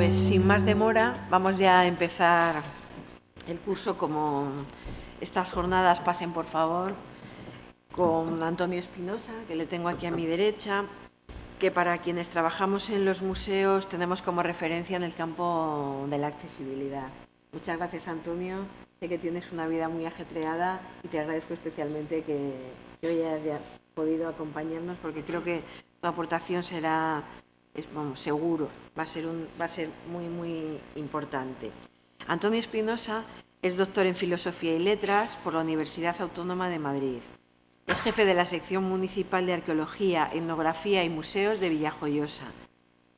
Pues sin más demora, vamos ya a empezar el curso. Como estas jornadas pasen, por favor, con Antonio Espinosa, que le tengo aquí a mi derecha, que para quienes trabajamos en los museos tenemos como referencia en el campo de la accesibilidad. Muchas gracias, Antonio. Sé que tienes una vida muy ajetreada y te agradezco especialmente que hoy hayas podido acompañarnos, porque creo que tu aportación será, seguro, va a ser muy importante. Antonio Espinosa es doctor en Filosofía y Letras por la Universidad Autónoma de Madrid. Es jefe de la sección municipal de Arqueología, Etnografía y Museos de Villajoyosa,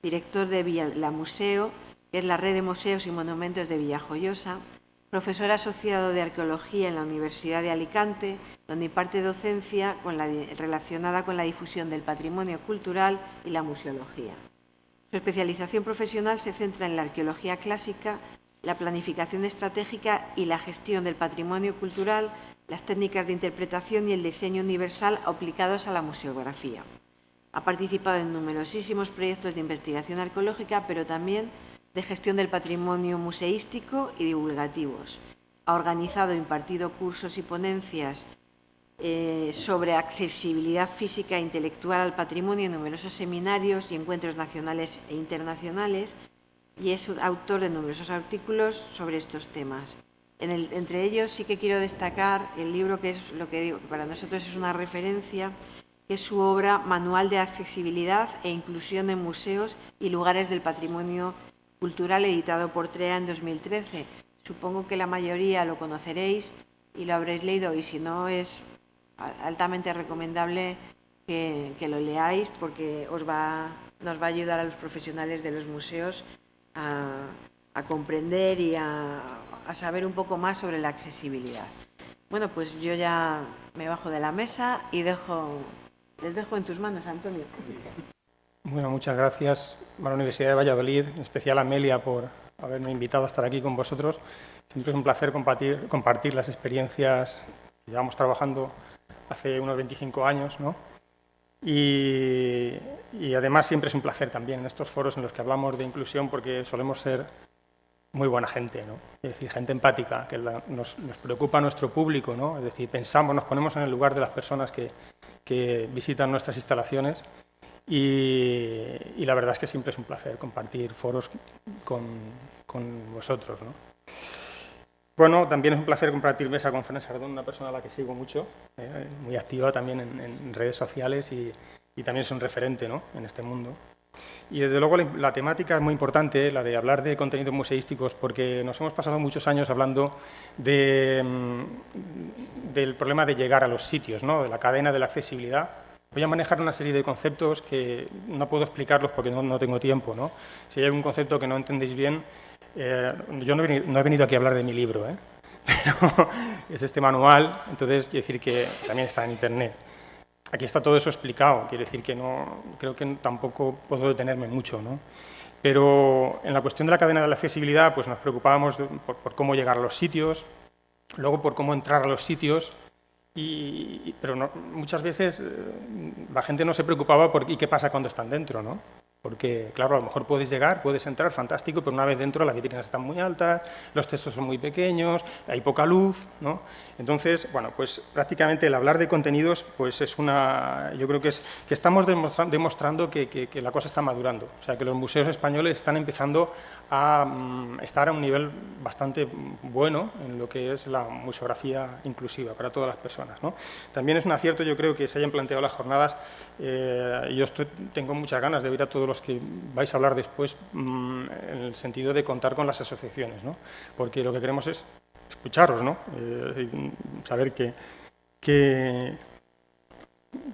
director de Villamuseo, que es la red de museos y monumentos de Villajoyosa, profesor asociado de Arqueología en la Universidad de Alicante, donde imparte docencia relacionada con la difusión del patrimonio cultural y la museología. Su especialización profesional se centra en la arqueología clásica, la planificación estratégica y la gestión del patrimonio cultural, las técnicas de interpretación y el diseño universal aplicados a la museografía. Ha participado en numerosísimos proyectos de investigación arqueológica, pero también de gestión del patrimonio museístico y divulgativos. Ha organizado e impartido cursos y ponencias sobre accesibilidad física e intelectual al patrimonio en numerosos seminarios y encuentros nacionales e internacionales, y es autor de numerosos artículos sobre estos temas. Entre ellos sí que quiero destacar el libro que es lo que digo, que para nosotros es una referencia, que es su obra Manual de Accesibilidad e Inclusión en Museos y Lugares del Patrimonio Cultural, editado por TREA en 2013. Supongo que la mayoría lo conoceréis y lo habréis leído, y si no, es altamente recomendable que lo leáis, porque nos va a ayudar a los profesionales de los museos a comprender y a saber un poco más sobre la accesibilidad. Bueno, pues yo ya me bajo de la mesa y les dejo en tus manos, Antonio. Bueno, muchas gracias a la Universidad de Valladolid, en especial a Amelia por haberme invitado a estar aquí con vosotros. Siempre es un placer compartir las experiencias que llevamos trabajando hace unos 25 años, ¿no? Y además siempre es un placer también en estos foros en los que hablamos de inclusión, porque solemos ser muy buena gente, ¿no? Es decir, gente empática, que nos preocupa nuestro público, ¿no? Es decir, nos ponemos en el lugar de las personas que visitan nuestras instalaciones. Y la verdad es que siempre es un placer compartir foros con vosotros, ¿no? Bueno, también es un placer compartir mesa con Fran Sardón, una persona a la que sigo mucho, muy activa también en redes sociales y también es un referente, ¿no?, en este mundo. Y desde luego la temática es muy importante, la de hablar de contenidos museísticos, porque nos hemos pasado muchos años hablando del problema de llegar a los sitios, ¿no?, de la cadena de la accesibilidad. Voy a manejar una serie de conceptos que no puedo explicarlos porque no tengo tiempo, ¿no? Si hay algún concepto que no entendéis bien, yo no he venido aquí a hablar de mi libro, pero es este manual, entonces quiere decir que también está en Internet. Aquí está todo eso explicado, quiere decir que no, creo que tampoco puedo detenerme mucho, ¿no? Pero en la cuestión de la cadena de la accesibilidad, pues nos preocupábamos por cómo llegar a los sitios, luego por cómo entrar a los sitios. Pero muchas veces la gente no se preocupaba por ¿y qué pasa cuando están dentro?, ¿no? Porque, claro, a lo mejor puedes llegar, puedes entrar, fantástico, pero una vez dentro las vitrinas están muy altas, los textos son muy pequeños, hay poca luz, ¿no? Entonces, bueno, pues prácticamente el hablar de contenidos, pues es yo creo que estamos demostrando que la cosa está madurando. O sea, que los museos españoles están empezando a estar a un nivel bastante bueno en lo que es la museografía inclusiva para todas las personas, ¿no? También es un acierto, yo creo, que se hayan planteado las jornadas. Tengo muchas ganas de ver a todos los que vais a hablar después en el sentido de contar con las asociaciones, ¿no? Porque lo que queremos es escucharos, ¿no? Saber qué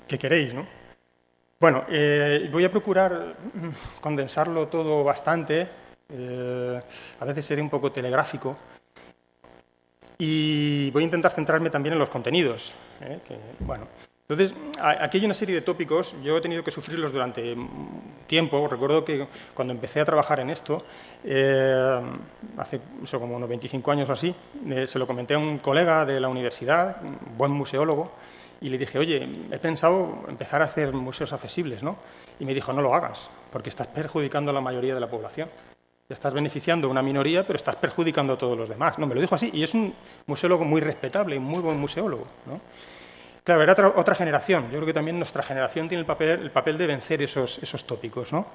queréis, ¿no? Bueno, voy a procurar condensarlo todo bastante. A veces seré un poco telegráfico y voy a intentar centrarme también en los contenidos, bueno. Entonces, aquí hay una serie de tópicos, yo he tenido que sufrirlos durante tiempo. Recuerdo que cuando empecé a trabajar en esto, hace como unos 25 años o así, se lo comenté a un colega de la universidad, un buen museólogo, y le dije, oye, he pensado empezar a hacer museos accesibles, ¿no? Y me dijo, no lo hagas, porque estás perjudicando a la mayoría de la población. Te estás beneficiando a una minoría, pero estás perjudicando a todos los demás. No, me lo dijo así, y es un museólogo muy respetable, muy buen museólogo, ¿no? Claro, era otra generación. Yo creo que también nuestra generación tiene el papel de vencer esos tópicos, ¿no?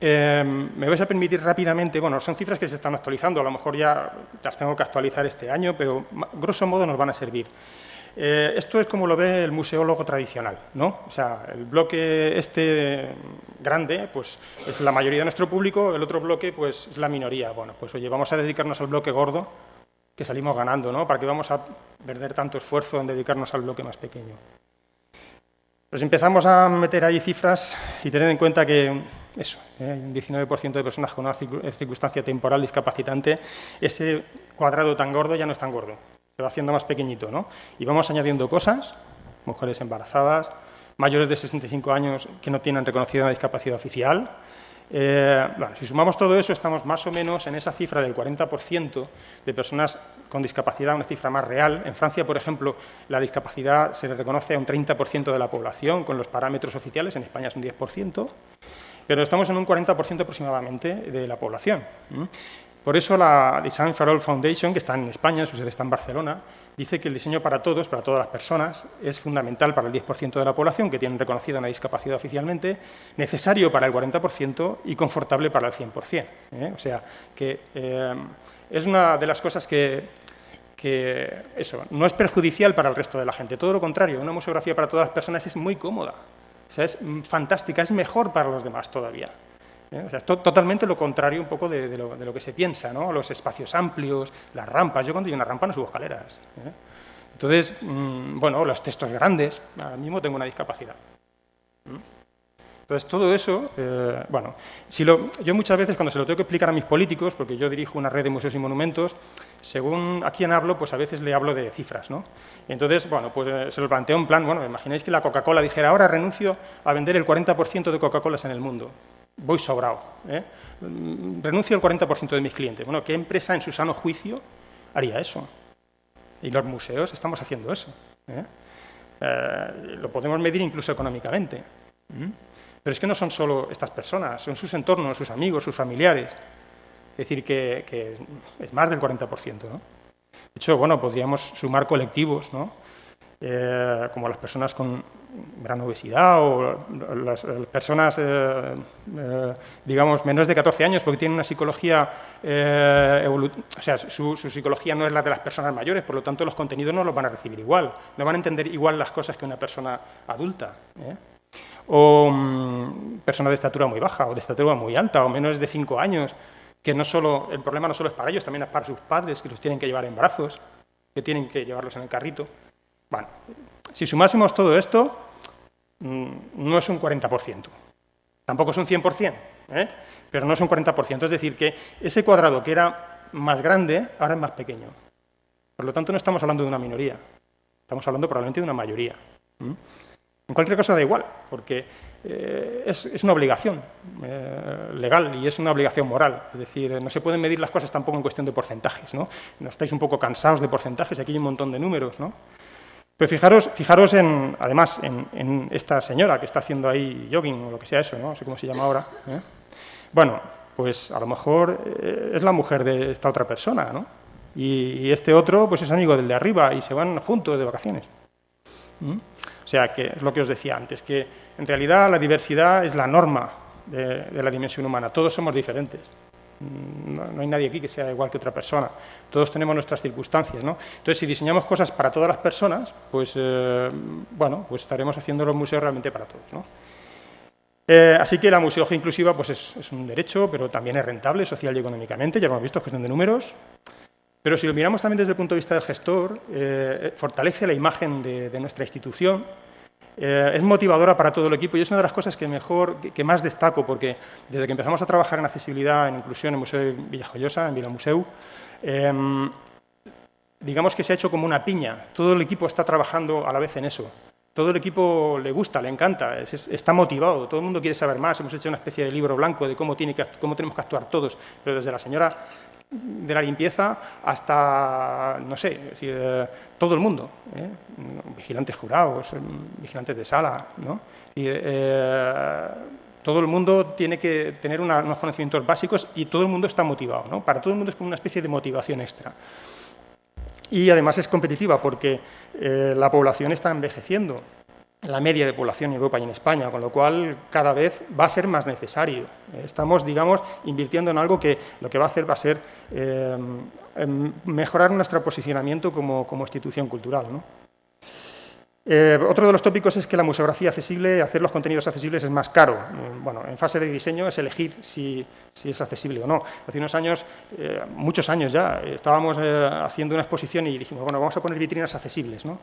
Me vais a permitir rápidamente, bueno, son cifras que se están actualizando, a lo mejor ya las tengo que actualizar este año, pero grosso modo nos van a servir. Esto es como lo ve el museólogo tradicional, ¿no? O sea, el bloque grande, pues es la mayoría de nuestro público, el otro bloque, pues es la minoría. Bueno, pues oye, vamos a dedicarnos al bloque gordo, que salimos ganando, ¿no? ¿Para qué vamos a perder tanto esfuerzo en dedicarnos al bloque más pequeño? Pues empezamos a meter ahí cifras y tener en cuenta que eso, un 19% de personas con una circunstancia temporal discapacitante, ese cuadrado tan gordo ya no es tan gordo, se va haciendo más pequeñito, ¿no? Y vamos añadiendo cosas, mujeres embarazadas, mayores de 65 años que no tienen reconocida una discapacidad oficial. Bueno, si sumamos todo eso, estamos más o menos en esa cifra del 40% de personas con discapacidad, una cifra más real. En Francia, por ejemplo, la discapacidad se le reconoce a un 30% de la población con los parámetros oficiales, en España es un 10%, pero estamos en un 40% aproximadamente de la población. Por eso la Design for All Foundation, que está en España, su sede está en Barcelona, dice que el diseño para todos, para todas las personas, es fundamental para el 10% de la población que tienen reconocida una discapacidad oficialmente, necesario para el 40% y confortable para el 100%. O sea, que es una de las cosas que eso, no es perjudicial para el resto de la gente, todo lo contrario, una museografía para todas las personas es muy cómoda, o sea, es fantástica, es mejor para los demás todavía. O sea, es totalmente lo contrario un poco de lo que se piensa, ¿no? Los espacios amplios, las rampas. Yo cuando hay una rampa no subo escaleras. Entonces, bueno, los textos grandes. Ahora mismo tengo una discapacidad. Entonces, todo eso, bueno, yo muchas veces cuando se lo tengo que explicar a mis políticos, porque yo dirijo una red de museos y monumentos, según a quién hablo, pues a veces le hablo de cifras, ¿no? Entonces, bueno, pues se lo planteo en plan, bueno, imagináis que la Coca-Cola dijera, ahora renuncio a vender el 40% de Coca-Colas en el mundo. Voy sobrado, renuncio al 40% de mis clientes. Bueno, ¿qué empresa en su sano juicio haría eso? Y los museos estamos haciendo eso. Lo podemos medir incluso económicamente. Pero es que no son solo estas personas, son sus entornos, sus amigos, sus familiares. Es decir, que es más del 40%, ¿no? De hecho, bueno, podríamos sumar colectivos, ¿no? Como las personas con gran obesidad o las personas, digamos, menores de 14 años, porque tienen una psicología, o sea, su psicología no es la de las personas mayores, por lo tanto los contenidos no los van a recibir igual, no van a entender igual las cosas que una persona adulta. O personas de estatura muy baja o de estatura muy alta o menores de 5 años, que no solo, el problema no solo es para ellos, también es para sus padres, que los tienen que llevar en brazos, que tienen que llevarlos en el carrito. Bueno, si sumásemos todo esto, no es un 40%, tampoco es un 100%, pero no es un 40%, es decir, que ese cuadrado que era más grande, ahora es más pequeño. Por lo tanto, no estamos hablando de una minoría, estamos hablando probablemente de una mayoría. En cualquier caso da igual, porque es una obligación legal y es una obligación moral. Es decir, no se pueden medir las cosas tampoco en cuestión de porcentajes, ¿no? No estáis un poco cansados de porcentajes, aquí hay un montón de números, ¿no? Pero fijaros además en esta señora que está haciendo ahí jogging o lo que sea eso, no sé cómo se llama ahora. Bueno, pues a lo mejor es la mujer de esta otra persona, ¿no? Y este otro pues es amigo del de arriba y se van juntos de vacaciones. O sea, que es lo que os decía antes, que en realidad la diversidad es la norma de la dimensión humana, todos somos diferentes. No hay nadie aquí que sea igual que otra persona. Todos tenemos nuestras circunstancias, ¿no? Entonces, si diseñamos cosas para todas las personas, pues, bueno, pues estaremos haciendo los museos realmente para todos, ¿no? Así que la museología inclusiva pues es un derecho, pero también es rentable social y económicamente, ya lo hemos visto, es cuestión de números. Pero si lo miramos también desde el punto de vista del gestor, fortalece la imagen de nuestra institución, es motivadora para todo el equipo y es una de las cosas que más destaco, porque desde que empezamos a trabajar en accesibilidad, en inclusión en el Museo de Villajoyosa, en Vilamuseu, digamos que se ha hecho como una piña. Todo el equipo está trabajando a la vez en eso. Todo el equipo le gusta, le encanta, está motivado, todo el mundo quiere saber más. Hemos hecho una especie de libro blanco de cómo tenemos que actuar todos, pero desde la señora de la limpieza hasta, no sé, es decir, todo el mundo, vigilantes jurados, vigilantes de sala, ¿no? todo el mundo tiene que tener unos conocimientos básicos y todo el mundo está motivado, ¿no? Para todo el mundo es como una especie de motivación extra. Y además es competitiva porque la población está envejeciendo, la media de población en Europa y en España, con lo cual cada vez va a ser más necesario. Estamos, digamos, invirtiendo en algo que lo que va a hacer va a ser mejorar nuestro posicionamiento como institución cultural, ¿no? Otro de los tópicos es que la museografía accesible, hacer los contenidos accesibles es más caro. Bueno, en fase de diseño es elegir si es accesible o no. Hace unos años, muchos años ya, estábamos haciendo una exposición y dijimos, bueno, vamos a poner vitrinas accesibles, ¿no?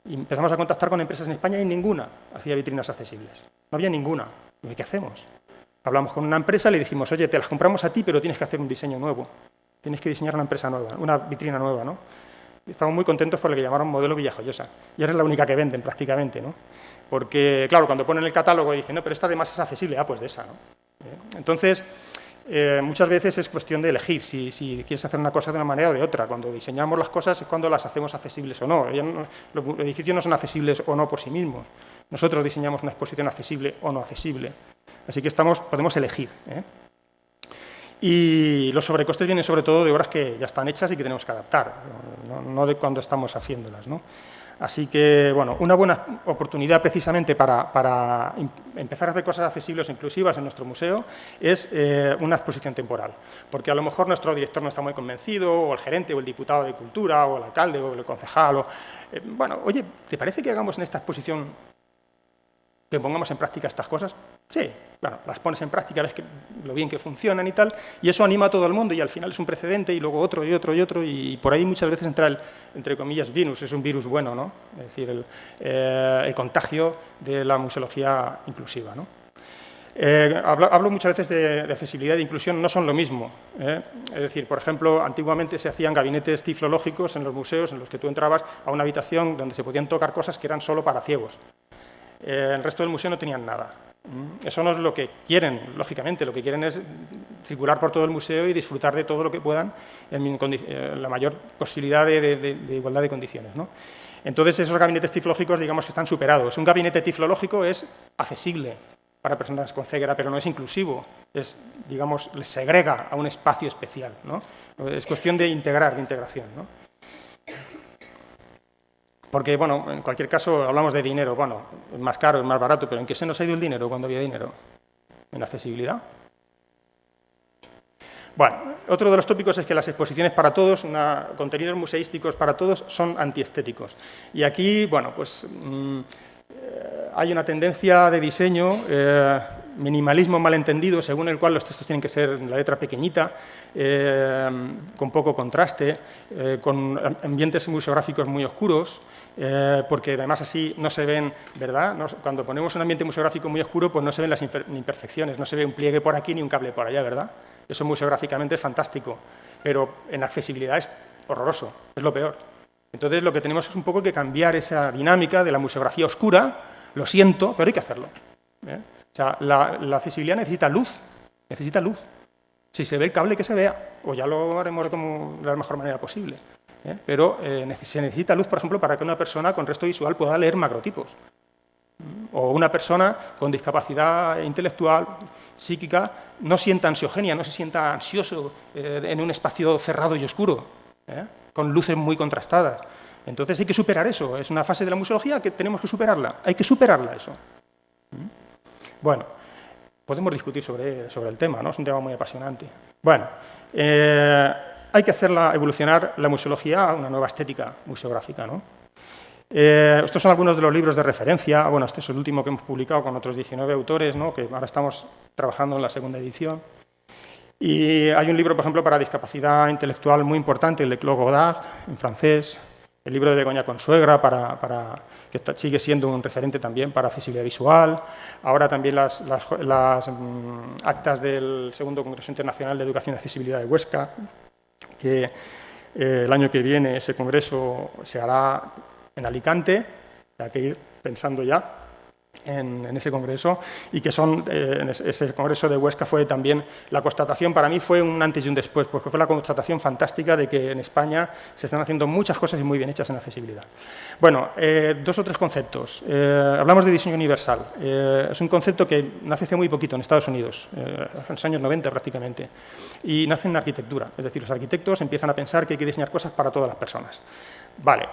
Y empezamos a contactar con empresas en España y ninguna hacía vitrinas accesibles. No había ninguna. ¿Y qué hacemos? Hablamos con una empresa y le dijimos, oye, te las compramos a ti, pero tienes que hacer un diseño nuevo. Tienes que diseñar una empresa nueva, una vitrina nueva, ¿no? Estamos muy contentos por lo que llamaron modelo Villajoyosa. Y ahora es la única que venden prácticamente, ¿no? Porque, claro, cuando ponen el catálogo y dicen, no, pero esta además es accesible, pues de esa, ¿no? Entonces, muchas veces es cuestión de elegir si quieres hacer una cosa de una manera o de otra. Cuando diseñamos las cosas es cuando las hacemos accesibles o no. Los edificios no son accesibles o no por sí mismos. Nosotros diseñamos una exposición accesible o no accesible. Así que podemos elegir, ¿eh? Y los sobrecostes vienen sobre todo de obras que ya están hechas y que tenemos que adaptar, no de cuando estamos haciéndolas, ¿no? Así que, bueno, una buena oportunidad precisamente para empezar a hacer cosas accesibles e inclusivas en nuestro museo es una exposición temporal, porque a lo mejor nuestro director no está muy convencido, o el gerente, o el diputado de Cultura, o el alcalde, o el concejal, bueno, oye, ¿te parece que hagamos en esta exposición que pongamos en práctica estas cosas? Sí, bueno, las pones en práctica, ves lo bien que funcionan y tal, y eso anima a todo el mundo y al final es un precedente y luego otro y otro y otro, y por ahí muchas veces entra el, entre comillas, virus, es un virus bueno, ¿no? Es decir, el contagio de la museología inclusiva, ¿no? Hablo muchas veces de accesibilidad e inclusión, no son lo mismo, ¿eh? Es decir, por ejemplo, antiguamente se hacían gabinetes tiflológicos en los museos en los que tú entrabas a una habitación donde se podían tocar cosas que eran solo para ciegos. El resto del museo no tenían nada. Eso no es lo que quieren, lógicamente. Lo que quieren es circular por todo el museo y disfrutar de todo lo que puedan en la mayor posibilidad de igualdad de condiciones, ¿no? Entonces, esos gabinetes tiflológicos, digamos que están superados. Un gabinete tiflológico es accesible para personas con ceguera, pero no es inclusivo. Digamos, les segrega a un espacio especial, ¿no? Es cuestión de integración, ¿no? Porque, bueno, en cualquier caso hablamos de dinero, bueno, es más caro, es más barato, pero ¿en qué se nos ha ido el dinero cuando había dinero? ¿En accesibilidad? Bueno, otro de los tópicos es que las exposiciones para todos, contenidos museísticos para todos, son antiestéticos. Y aquí, bueno, pues hay una tendencia de diseño, minimalismo malentendido, según el cual los textos tienen que ser en la letra pequeñita, con poco contraste, con ambientes museográficos muy oscuros, porque además así no se ven, ¿verdad? Cuando ponemos un ambiente museográfico muy oscuro, pues no se ven las imperfecciones, no se ve un pliegue por aquí ni un cable por allá, ¿verdad? Eso museográficamente es fantástico, pero en accesibilidad es horroroso, es lo peor. Entonces lo que tenemos es un poco que cambiar esa dinámica de la museografía oscura, lo siento, pero hay que hacerlo, ¿eh? O sea, la accesibilidad necesita luz, necesita luz. Si se ve el cable, que se vea, o ya lo haremos de la mejor manera posible, ¿eh? Pero se necesita luz, por ejemplo, para que una persona con resto visual pueda leer macrotipos. O una persona con discapacidad intelectual, psíquica, no sienta ansiogenia, no se sienta ansioso en un espacio cerrado y oscuro, ¿eh? Con luces muy contrastadas. Entonces hay que superar eso. Es una fase de la museología que tenemos que superarla. Hay que superarla eso. Bueno, podemos discutir sobre el tema, ¿no? Es un tema muy apasionante. Bueno, hay que hacerla evolucionar la museología a una nueva estética museográfica, ¿no? Estos son algunos de los libros de referencia. Bueno, este es el último que hemos publicado con otros 19 autores, ¿no? Que ahora estamos trabajando en la segunda edición. Y hay un libro, por ejemplo, para discapacidad intelectual muy importante, el de Claude Godard, en francés, el libro de Begoña Consuegra, que sigue siendo un referente también para accesibilidad visual. Ahora también las actas del Segundo Congreso Internacional de Educación y Accesibilidad de Huesca, que el año que viene ese congreso se hará en Alicante, hay que ir pensando ya en ese congreso, y que ese congreso de Huesca fue también la constatación, para mí fue un antes y un después, porque fue la constatación fantástica de que en España se están haciendo muchas cosas y muy bien hechas en accesibilidad. Bueno, 2 o 3 conceptos. Hablamos de diseño universal. Es un concepto que nace hace muy poquito en Estados Unidos, en los años 90 prácticamente, y nace en arquitectura. Es decir, los arquitectos empiezan a pensar que hay que diseñar cosas para todas las personas. Vale,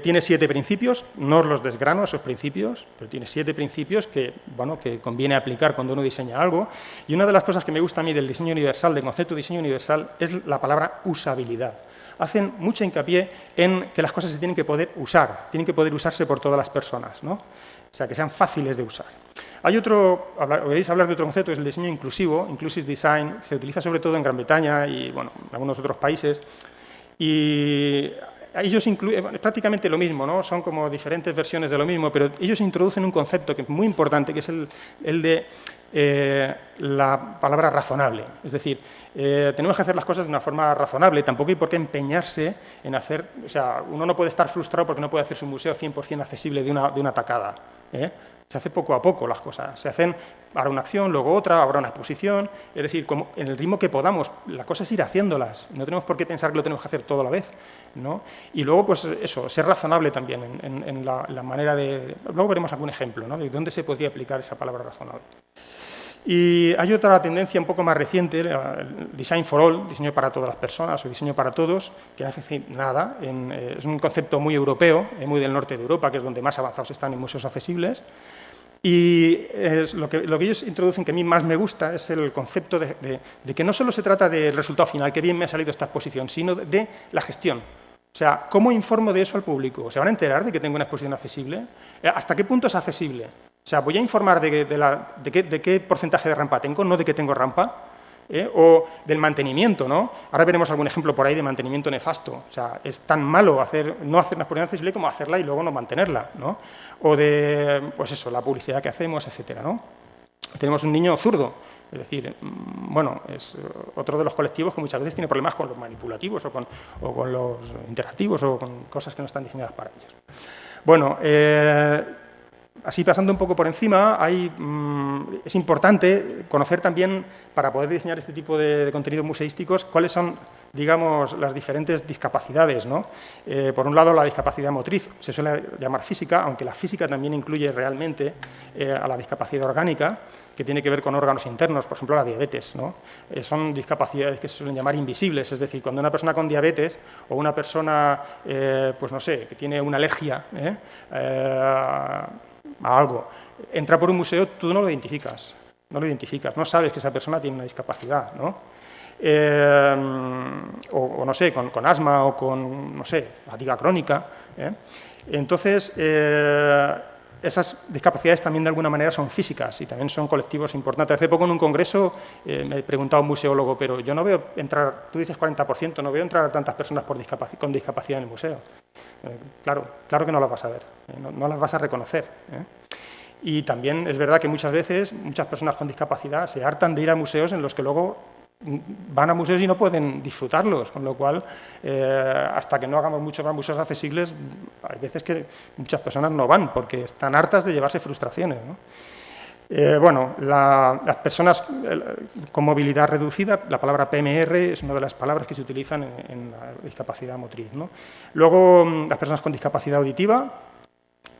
tiene 7 principios, no os los desgrano esos principios, pero tiene 7 principios que, bueno, que conviene aplicar cuando uno diseña algo. Y una de las cosas que me gusta a mí del diseño universal, del concepto de diseño universal, es la palabra usabilidad. Hacen mucho hincapié en que las cosas se tienen que poder usar, tienen que poder usarse por todas las personas, ¿no? O sea, que sean fáciles de usar. Hay otro, oiréis hablar de otro concepto, que es el diseño inclusivo, inclusive design, se utiliza sobre todo en Gran Bretaña y, bueno, en algunos otros países. Y ellos incluyen prácticamente lo mismo, ¿no? Son como diferentes versiones de lo mismo, pero ellos introducen un concepto que es muy importante, que es el de la palabra razonable. Es decir, tenemos que hacer las cosas de una forma razonable, tampoco hay por qué empeñarse en hacer, o sea, uno no puede estar frustrado porque no puede hacer su museo 100% accesible de una tacada, ¿eh? Se hace poco a poco las cosas, se hacen ahora una acción, luego otra, ahora una exposición, es decir, como en el ritmo que podamos, la cosa es ir haciéndolas, no tenemos por qué pensar que lo tenemos que hacer todo a la vez, ¿no? Y luego, pues eso, ser razonable también en la manera de... Luego veremos algún ejemplo, ¿no?, de dónde se podría aplicar esa palabra razonable. Y hay otra tendencia un poco más reciente, el Design for All, diseño para todas las personas o diseño para todos, que no hace nada, es un concepto muy europeo, muy del norte de Europa, que es donde más avanzados están en museos accesibles. Y lo que ellos introducen, que a mí más me gusta, es el concepto de que no solo se trata del resultado final, que bien me ha salido esta exposición, sino de la gestión. O sea, ¿cómo informo de eso al público? ¿Se van a enterar de que tengo una exposición accesible? ¿Hasta qué punto es accesible? O sea, ¿voy a informar de qué porcentaje de rampa tengo, no de que tengo rampa? O del mantenimiento, ¿no? Ahora veremos algún ejemplo por ahí de mantenimiento nefasto. O sea, es tan malo no hacer una exposición accesible como hacerla y luego no mantenerla, ¿no? O de, pues eso, la publicidad que hacemos, etcétera, ¿no? Tenemos un niño zurdo, es decir, bueno, es otro de los colectivos que muchas veces tiene problemas con los manipulativos o con los interactivos o con cosas que no están diseñadas para ellos. Bueno, así pasando un poco por encima, es importante conocer también, para poder diseñar este tipo de contenidos museísticos, cuáles son, digamos, las diferentes discapacidades, ¿no? Por un lado, la discapacidad motriz, se suele llamar física, aunque la física también incluye realmente a la discapacidad orgánica, que tiene que ver con órganos internos, por ejemplo, la diabetes, ¿no? Son discapacidades que se suelen llamar invisibles, es decir, cuando una persona con diabetes o una persona, pues no sé, que tiene una alergia a algo, entra por un museo, tú no lo identificas, no sabes que esa persona tiene una discapacidad, ¿no? O no sé, con asma o con, no sé, fatiga crónica, ¿eh? Entonces, esas discapacidades también de alguna manera son físicas y también son colectivos importantes. Hace poco en un congreso me preguntaba un museólogo, pero yo no veo entrar, tú dices 40%, no veo entrar a tantas personas con discapacidad en el museo. Claro que no las vas a ver, no las vas a reconocer, ¿eh? Y también es verdad que muchas veces muchas personas con discapacidad se hartan de ir a museos en los que luego van a museos y no pueden disfrutarlos, con lo cual, hasta que no hagamos muchos más museos accesibles, hay veces que muchas personas no van porque están hartas de llevarse frustraciones, ¿no? Bueno, las personas con movilidad reducida, la palabra PMR es una de las palabras que se utilizan en la discapacidad motriz, ¿no? Luego, las personas con discapacidad auditiva,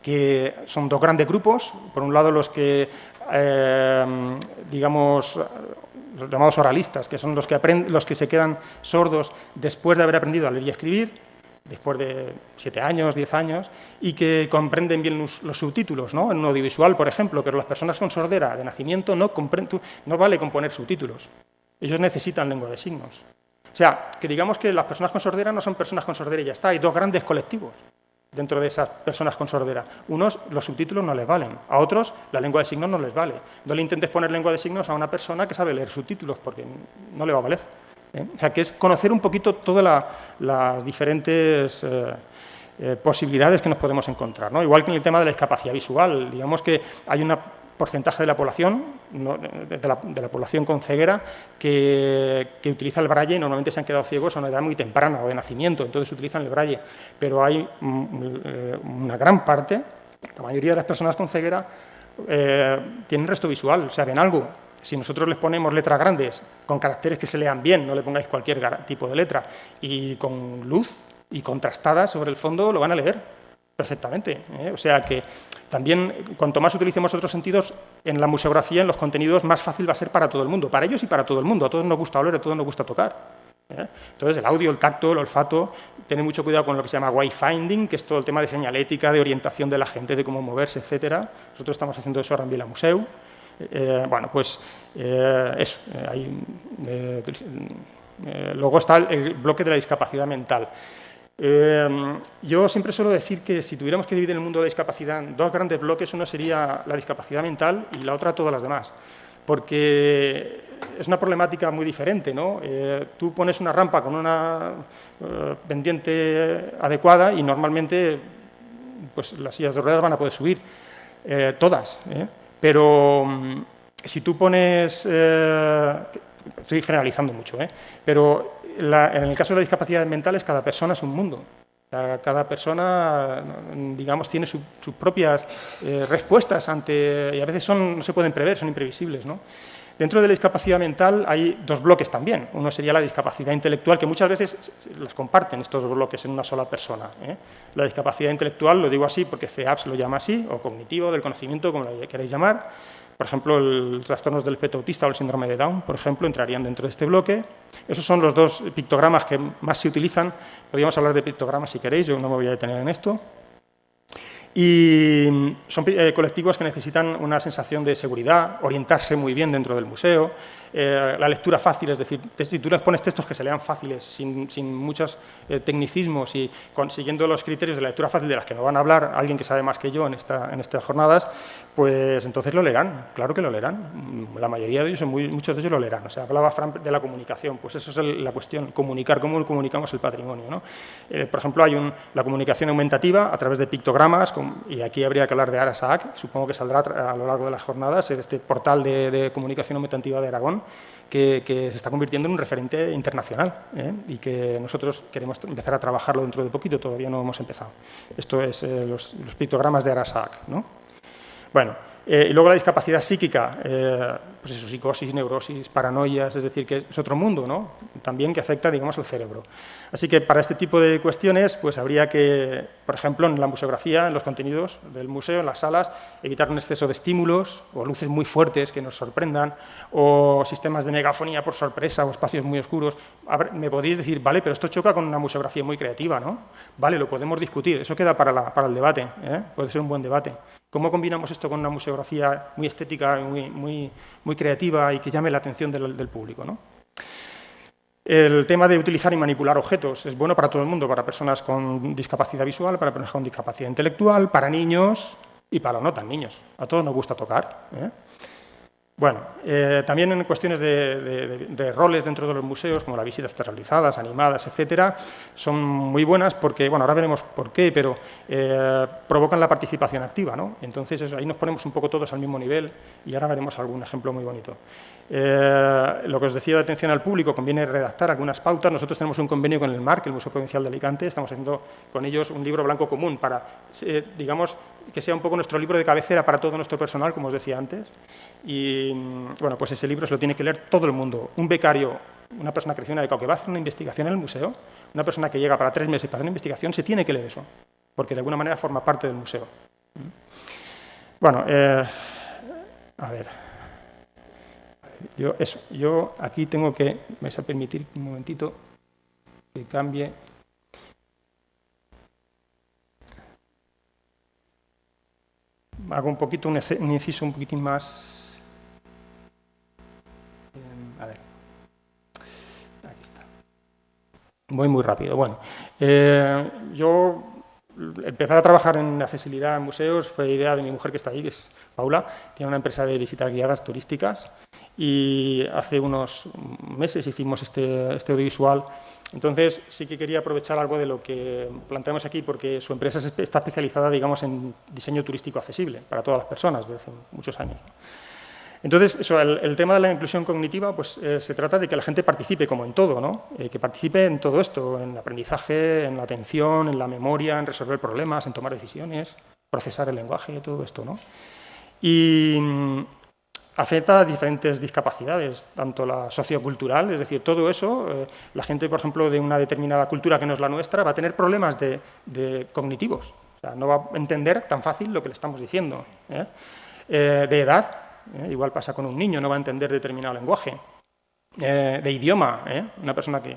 que son 2 grandes grupos. Por un lado, los que, digamos, los llamados oralistas, que son los que se quedan sordos después de haber aprendido a leer y escribir, después de 7 años, 10 años, y que comprenden bien los subtítulos, ¿no? En un audiovisual, por ejemplo, pero las personas con sordera de nacimiento no vale con poner subtítulos. Ellos necesitan lengua de signos. O sea, que digamos que las personas con sordera no son personas con sordera y ya está. Hay 2 grandes colectivos dentro de esas personas con sordera. Unos, los subtítulos no les valen. A otros, la lengua de signos no les vale. No le intentes poner lengua de signos a una persona que sabe leer subtítulos, porque no le va a valer. O sea, que es conocer un poquito todas las diferentes posibilidades que nos podemos encontrar, ¿no? Igual que en el tema de la discapacidad visual. Digamos que hay un porcentaje de la población, de la población con ceguera, que utiliza el braille y normalmente se han quedado ciegos a una edad muy temprana o de nacimiento, entonces utilizan el braille. Pero hay una gran parte, la mayoría de las personas con ceguera, tienen resto visual, o sea, ven algo. Si nosotros les ponemos letras grandes, con caracteres que se lean bien, no le pongáis cualquier tipo de letra, y con luz y contrastada sobre el fondo, lo van a leer perfectamente. O sea que también, cuanto más utilicemos otros sentidos, en la museografía, en los contenidos, más fácil va a ser para todo el mundo, para ellos y para todo el mundo. A todos nos gusta oler, a todos nos gusta tocar. Entonces, el audio, el tacto, el olfato, tener mucho cuidado con lo que se llama wayfinding, que es todo el tema de señalética, de orientación de la gente, de cómo moverse, etcétera. Nosotros estamos haciendo eso ahora en Vila Museu. Bueno, pues eso. Luego está el bloque de la discapacidad mental. Yo siempre suelo decir que si tuviéramos que dividir el mundo de la discapacidad en dos grandes bloques, uno sería la discapacidad mental y la otra todas las demás. Porque es una problemática muy diferente, ¿no? Tú pones una rampa con una pendiente adecuada y normalmente pues, las sillas de ruedas van a poder subir, todas, pero si tú pones, estoy generalizando mucho, pero en el caso de las discapacidades mentales, cada persona es un mundo. Cada persona, digamos, tiene sus propias respuestas ante, y a veces no se pueden prever, son imprevisibles, ¿no? Dentro de la discapacidad mental hay dos bloques también. Uno sería la discapacidad intelectual, que muchas veces las comparten estos dos bloques en una sola persona. La discapacidad intelectual, lo digo así porque FEAPS lo llama así, o cognitivo, del conocimiento, como lo queráis llamar. Por ejemplo, los trastornos del espectro autista o el síndrome de Down, por ejemplo, entrarían dentro de este bloque. Esos son los dos pictogramas que más se utilizan. Podríamos hablar de pictogramas si queréis, yo no me voy a detener en esto. Y son colectivos que necesitan una sensación de seguridad, orientarse muy bien dentro del museo, la lectura fácil, es decir, si tú les pones textos que se lean fáciles, sin muchos tecnicismos y siguiendo los criterios de la lectura fácil de las que nos van a hablar alguien que sabe más que yo en estas jornadas, pues entonces lo leerán, claro que lo leerán. La mayoría de ellos, muchos de ellos lo leerán. O sea, hablaba Fran de la comunicación, pues eso es la cuestión, comunicar, cómo comunicamos el patrimonio, ¿no? Por ejemplo, hay la comunicación aumentativa a través de pictogramas, y aquí habría que hablar de Arasac, supongo que saldrá a lo largo de las jornadas, este portal de comunicación aumentativa de Aragón, que se está convirtiendo en un referente internacional y que nosotros queremos empezar a trabajarlo dentro de poquito, todavía no hemos empezado. Esto es los pictogramas de Arasac, ¿no? Bueno, y luego la discapacidad psíquica, pues eso, psicosis, neurosis, paranoias, es decir, que es otro mundo, ¿no? También que afecta, digamos, al cerebro. Así que para este tipo de cuestiones, pues habría que, por ejemplo, en la museografía, en los contenidos del museo, en las salas, evitar un exceso de estímulos o luces muy fuertes que nos sorprendan, o sistemas de megafonía por sorpresa o espacios muy oscuros. Me podríais decir, vale, pero esto choca con una museografía muy creativa, ¿no? Vale, lo podemos discutir, eso queda para el debate, puede ser un buen debate. ¿Cómo combinamos esto con una museografía muy estética, muy creativa y que llame la atención del público, ¿no? El tema de utilizar y manipular objetos es bueno para todo el mundo, para personas con discapacidad visual, para personas con discapacidad intelectual, para niños y para no tan niños. A todos nos gusta tocar, Bueno, también en cuestiones de roles dentro de los museos, como las visitas teatralizadas, animadas, etcétera, son muy buenas porque, bueno, ahora veremos por qué, pero provocan la participación activa, ¿no? Entonces, ahí nos ponemos un poco todos al mismo nivel y ahora veremos algún ejemplo muy bonito. Lo que os decía de atención al público, conviene redactar algunas pautas. Nosotros tenemos un convenio con el MARC, el Museo Provincial de Alicante, estamos haciendo con ellos un libro blanco común para, digamos, que sea un poco nuestro libro de cabecera para todo nuestro personal, como os decía antes. Y, bueno, pues ese libro se lo tiene que leer todo el mundo. Un becario, una persona que recibe una beca o que va a hacer una investigación en el museo, una persona que llega para 3 meses para hacer una investigación, se tiene que leer eso, porque de alguna manera forma parte del museo. Bueno, a ver. Yo aquí tengo que, me vais a permitir un momentito que cambie. Hago un poquito un inciso un poquitín más. A ver, aquí está. Voy muy rápido. Bueno, yo empezar a trabajar en accesibilidad en museos fue idea de mi mujer que está ahí, que es Paula, tiene una empresa de visitas guiadas turísticas y hace unos meses hicimos este audiovisual. Entonces sí que quería aprovechar algo de lo que planteamos aquí porque su empresa está especializada, digamos, en diseño turístico accesible para todas las personas desde hace muchos años. Entonces, eso, el tema de la inclusión cognitiva, pues se trata de que la gente participe como en todo, ¿no? Que participe en todo esto, en el aprendizaje, en la atención, en la memoria, en resolver problemas, en tomar decisiones, procesar el lenguaje, todo esto, ¿no? Y afecta a diferentes discapacidades, tanto la sociocultural, es decir, todo eso, la gente, por ejemplo, de una determinada cultura que no es la nuestra, va a tener problemas de cognitivos, o sea, no va a entender tan fácil lo que le estamos diciendo. De edad, igual pasa con un niño, no va a entender determinado lenguaje. De idioma, una persona que,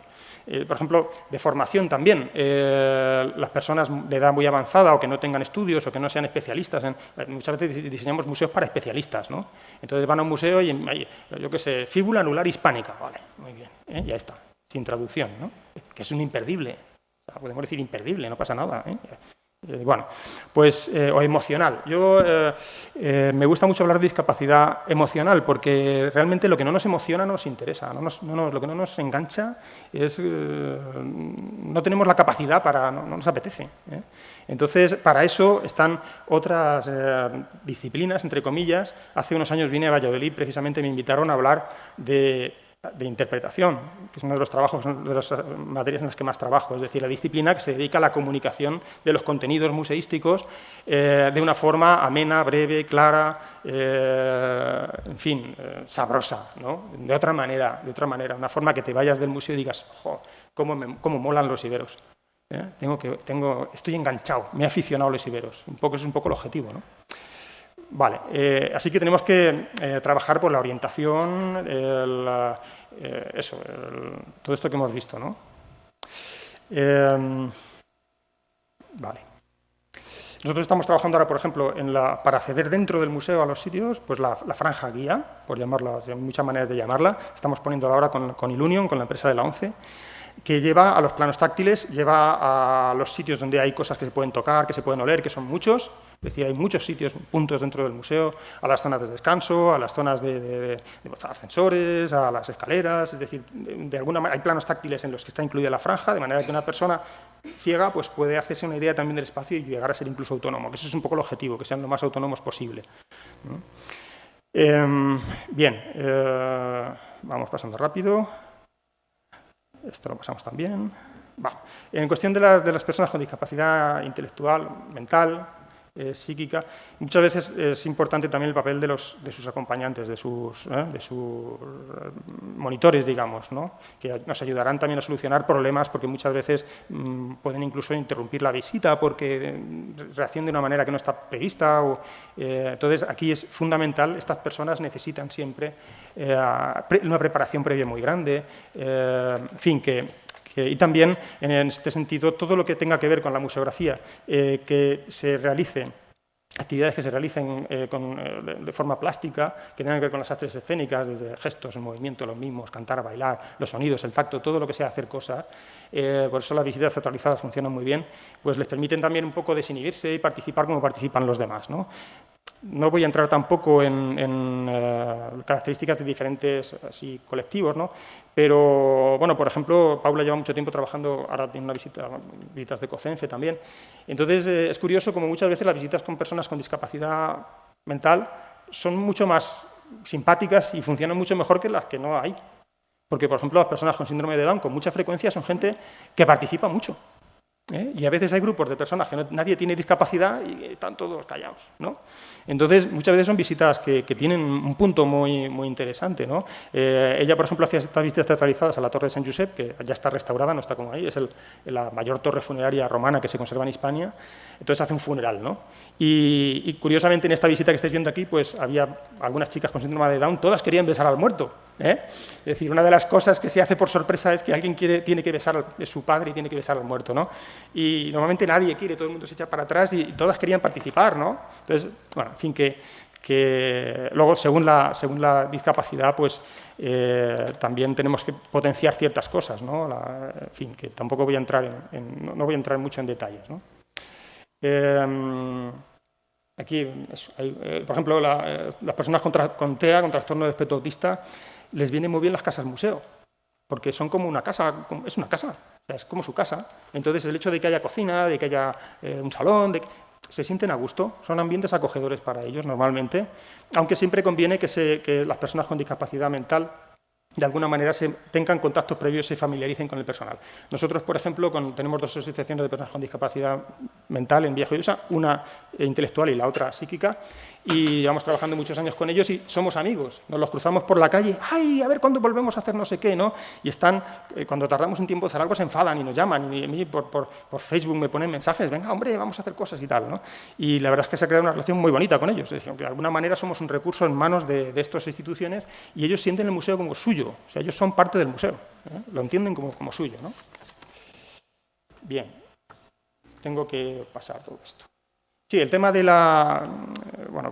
por ejemplo, de formación también, las personas de edad muy avanzada o que no tengan estudios o que no sean especialistas, muchas veces diseñamos museos para especialistas, ¿no? Entonces van a un museo y, yo qué sé, fíbula anular hispánica, vale, muy bien, ya está, sin traducción, ¿no? Que es un imperdible, o sea, podemos decir imperdible, no pasa nada, bueno, pues, o emocional. Yo me gusta mucho hablar de discapacidad emocional porque realmente lo que no nos emociona no nos interesa, lo que no nos engancha es, no tenemos la capacidad para, no nos apetece. Entonces, para eso están otras disciplinas, entre comillas. Hace unos años vine a Valladolid, precisamente me invitaron a hablar de interpretación, que es uno de los trabajos, de las materias en las que más trabajo, es decir, la disciplina que se dedica a la comunicación de los contenidos museísticos de una forma amena, breve, clara, en fin, sabrosa, ¿no? De otra manera, una forma que te vayas del museo y digas, ¡jo!, cómo molan los iberos. Estoy enganchado, me he aficionado a los iberos, es un poco el objetivo, ¿no? Vale, así que tenemos que trabajar por la orientación, todo esto que hemos visto, ¿no? Vale. Nosotros estamos trabajando ahora, por ejemplo, para acceder dentro del museo a los sitios, pues la franja guía, por llamarla, hay muchas maneras de llamarla. Estamos poniéndola ahora con Ilunion, con la empresa de la ONCE, que lleva a los planos táctiles, lleva a los sitios donde hay cosas que se pueden tocar, que se pueden oler, que son muchos. Es decir, hay muchos sitios, puntos dentro del museo, a las zonas de descanso, a las zonas de ascensores, a las escaleras. Es decir, de alguna manera hay planos táctiles en los que está incluida la franja, de manera que una persona ciega pues, puede hacerse una idea también del espacio y llegar a ser incluso autónomo, que eso es un poco el objetivo, que sean lo más autónomos posible. Bien, vamos pasando rápido. Esto lo pasamos también. Vale. En cuestión de las personas con discapacidad intelectual, mental, psíquica, muchas veces es importante también el papel de sus acompañantes, de sus monitores, digamos, ¿no? Que nos ayudarán también a solucionar problemas porque muchas veces pueden incluso interrumpir la visita porque reaccionan de una manera que no está prevista. Entonces, aquí es fundamental, estas personas necesitan siempre una preparación previa muy grande, en fin, y también, en este sentido, todo lo que tenga que ver con la museografía, que se realicen, actividades que se realicen de forma plástica, que tengan que ver con las artes escénicas, desde gestos, el movimiento, los mimos, cantar, bailar, los sonidos, el tacto, todo lo que sea hacer cosas. Por eso las visitas teatralizadas funcionan muy bien, pues les permiten también un poco desinhibirse y participar como participan los demás, ¿no? No voy a entrar tampoco en características de diferentes colectivos, ¿no? Pero, bueno, por ejemplo, Paula lleva mucho tiempo trabajando, ahora tiene visitas de COCENFE también. Entonces, es curioso como muchas veces las visitas con personas con discapacidad mental son mucho más simpáticas y funcionan mucho mejor que las que no hay. Porque, por ejemplo, las personas con síndrome de Down con mucha frecuencia son gente que participa mucho. Y a veces hay grupos de personas que nadie tiene discapacidad y están todos callados, ¿no? Entonces, muchas veces son visitas que tienen un punto muy, muy interesante, ¿no? Ella, por ejemplo, hacía estas visitas teatralizadas a la Torre de Sant Josep, que ya está restaurada, no está como ahí, es la mayor torre funeraria romana que se conserva en Hispania. Entonces hace un funeral, ¿no? Y curiosamente en esta visita que estáis viendo aquí, pues había algunas chicas con síndrome de Down, todas querían besar al muerto. Es decir, una de las cosas que se hace por sorpresa es que alguien tiene que besar, es su padre y tiene que besar al muerto, ¿no? Y normalmente nadie quiere, todo el mundo se echa para atrás y todas querían participar, ¿no? Entonces, bueno, en fin, que luego, según la discapacidad, pues también tenemos que potenciar ciertas cosas, ¿no? En fin, que tampoco voy a entrar no voy a entrar mucho en detalles, ¿no? Aquí, por ejemplo, las personas con TEA, con trastorno de espectro autista, les vienen muy bien las casas museo, porque son como una casa, es una casa, o sea, es como su casa. Entonces, el hecho de que haya cocina, de que haya un salón, se sienten a gusto, son ambientes acogedores para ellos normalmente, aunque siempre conviene que las personas con discapacidad mental de alguna manera tengan contactos previos y se familiaricen con el personal. Nosotros, por ejemplo, tenemos 2 asociaciones de personas con discapacidad mental en Viejo y Usa, una intelectual y la otra psíquica, y llevamos trabajando muchos años con ellos y somos amigos. Nos los cruzamos por la calle, ¡ay, a ver cuándo volvemos a hacer no sé qué!, ¿no? Y están, cuando tardamos un tiempo en hacer algo, se enfadan y nos llaman, y a mí por Facebook me ponen mensajes, venga, hombre, vamos a hacer cosas y tal, ¿no? Y la verdad es que se ha creado una relación muy bonita con ellos. Es decir, de alguna manera somos un recurso en manos de estas instituciones y ellos sienten el museo como suyo. O sea, ellos son parte del museo, ¿eh? Lo entienden como suyo, ¿no? Bien, tengo que pasar todo esto. Sí, el tema de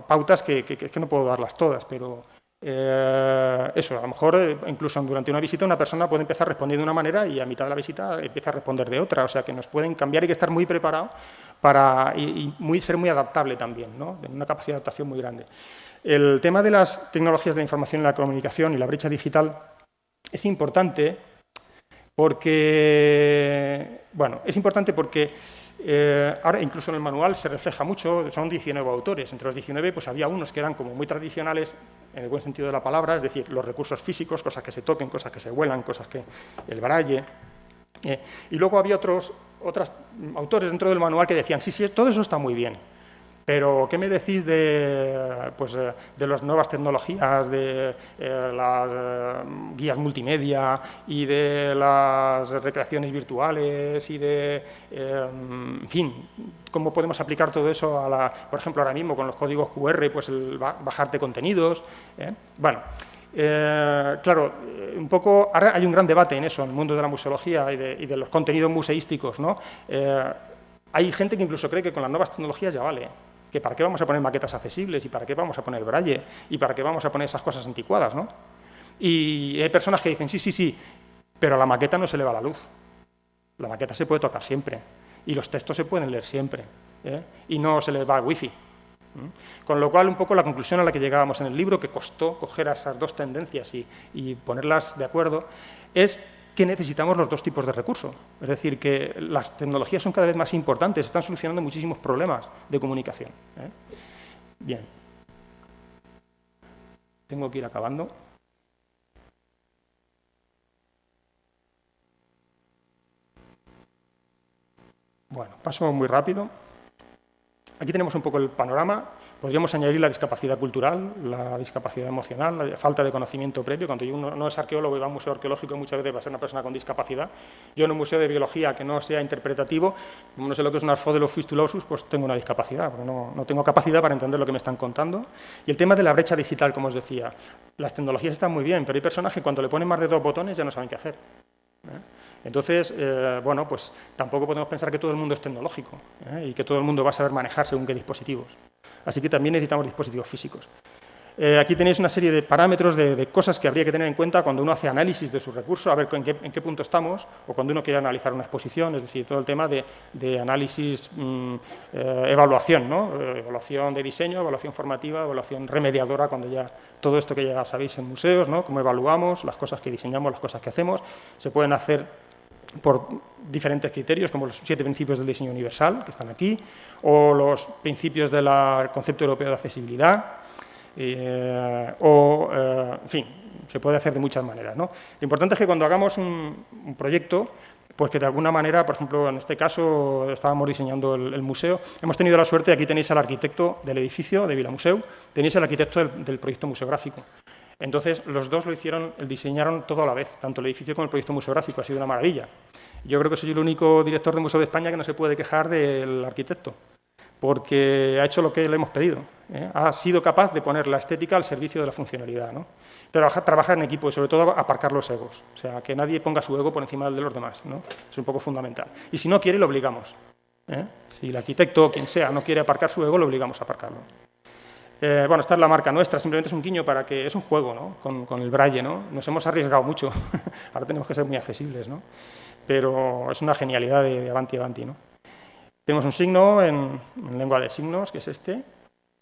pautas que no puedo darlas todas, pero eso, a lo mejor incluso durante una visita una persona puede empezar respondiendo de una manera y a mitad de la visita empieza a responder de otra, o sea que nos pueden cambiar, hay que estar muy preparado para ser muy adaptable también, ¿no? De una capacidad de adaptación muy grande. El tema de las tecnologías de la información y la comunicación y la brecha digital es importante porque, ahora incluso en el manual se refleja mucho, son 19 autores, entre los 19 pues había unos que eran como muy tradicionales en el buen sentido de la palabra, es decir, los recursos físicos, cosas que se toquen, cosas que se huelan, cosas que el braille, y luego había otros autores dentro del manual que decían, sí, todo eso está muy bien, pero ¿qué me decís de las nuevas tecnologías, de las guías multimedia y de las recreaciones virtuales y en fin, cómo podemos aplicar todo eso por ejemplo, ahora mismo con los códigos QR, pues el bajarte contenidos? Claro, un poco, ahora hay un gran debate en eso, en el mundo de la museología y de los contenidos museísticos, ¿no? Hay gente que incluso cree que con las nuevas tecnologías ya vale, que para qué vamos a poner maquetas accesibles y para qué vamos a poner braille y para qué vamos a poner esas cosas anticuadas, ¿no? Y hay personas que dicen, sí, pero a la maqueta no se le va la luz. La maqueta se puede tocar siempre y los textos se pueden leer siempre, y no se le va el wifi. Con lo cual, un poco la conclusión a la que llegábamos en el libro, que costó coger a esas dos tendencias y ponerlas de acuerdo, es que necesitamos los dos tipos de recursos. Es decir, que las tecnologías son cada vez más importantes, están solucionando muchísimos problemas de comunicación. Bien. Tengo que ir acabando. Bueno, paso muy rápido. Aquí tenemos un poco el panorama. Podríamos añadir la discapacidad cultural, la discapacidad emocional, la falta de conocimiento previo. Cuando uno no es arqueólogo y va a un museo arqueológico, muchas veces va a ser una persona con discapacidad. Yo en un museo de biología que no sea interpretativo, como no sé lo que es un Arphodelus fistulosus, pues tengo una discapacidad, porque no tengo capacidad para entender lo que me están contando. Y el tema de la brecha digital, como os decía, las tecnologías están muy bien, pero hay personas que cuando le ponen más de 2 botones ya no saben qué hacer. Entonces, pues tampoco podemos pensar que todo el mundo es tecnológico y que todo el mundo va a saber manejar según qué dispositivos. Así que también necesitamos dispositivos físicos. Aquí tenéis una serie de parámetros, de cosas que habría que tener en cuenta cuando uno hace análisis de sus recursos, a ver en qué punto estamos, o cuando uno quiere analizar una exposición, es decir, todo el tema de análisis, evaluación, ¿no? Evaluación de diseño, evaluación formativa, evaluación remediadora, cuando ya todo esto que ya sabéis en museos, ¿no? Cómo evaluamos las cosas que diseñamos, las cosas que hacemos, se pueden hacer por diferentes criterios, como los 7 principios del diseño universal, que están aquí, o los principios del concepto europeo de accesibilidad, en fin, se puede hacer de muchas maneras, ¿no? Lo importante es que cuando hagamos un proyecto, pues que de alguna manera, por ejemplo, en este caso estábamos diseñando el museo, hemos tenido la suerte, aquí tenéis al arquitecto del edificio de Vilamuseu, tenéis al arquitecto del proyecto museográfico. Entonces, los dos diseñaron todo a la vez, tanto el edificio como el proyecto museográfico, ha sido una maravilla. Yo creo que soy el único director de museo de España que no se puede quejar del arquitecto, porque ha hecho lo que le hemos pedido, ha sido capaz de poner la estética al servicio de la funcionalidad, ¿no? Trabajar en equipo y, sobre todo, aparcar los egos, o sea, que nadie ponga su ego por encima del de los demás, ¿no? Es un poco fundamental. Y si no quiere, lo obligamos. Si el arquitecto o quien sea no quiere aparcar su ego, lo obligamos a aparcarlo. Esta es la marca nuestra, simplemente es un guiño para que es un juego, ¿no? Con el braille, ¿no? Nos hemos arriesgado mucho, ahora tenemos que ser muy accesibles, ¿no? Pero es una genialidad de Avanti Avanti, ¿no? Tenemos un signo en lengua de signos, que es este.